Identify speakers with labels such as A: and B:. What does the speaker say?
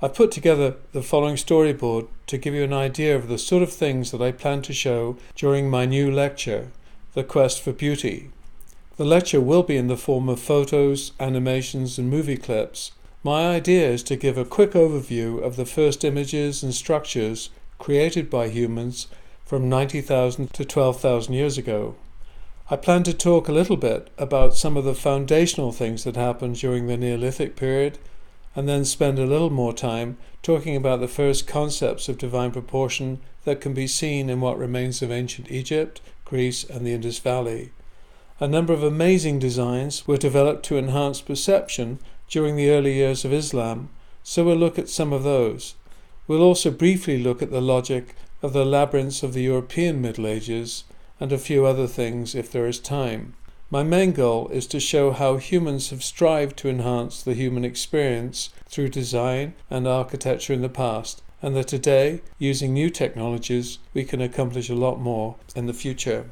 A: I've put together the following storyboard to give you an idea of the sort of things that I plan to show during my new lecture, The Quest for Beauty. The lecture will be in the form of photos, animations and movie clips. My idea is to give a quick overview of the first images and structures created by humans from 90,000 to 12,000 years ago. I plan to talk a little bit about some of the foundational things that happened during the Neolithic period, and then spend a little more time talking about the first concepts of divine proportion that can be seen in what remains of ancient Egypt, Greece and the Indus Valley. A number of amazing designs were developed to enhance perception during the early years of Islam, so we'll look at some of those. We'll also briefly look at the logic of the labyrinths of the European Middle Ages and a few other things if there is time. My main goal is to show how humans have strived to enhance the human experience through design and architecture in the past, and that today, using new technologies, we can accomplish a lot more in the future.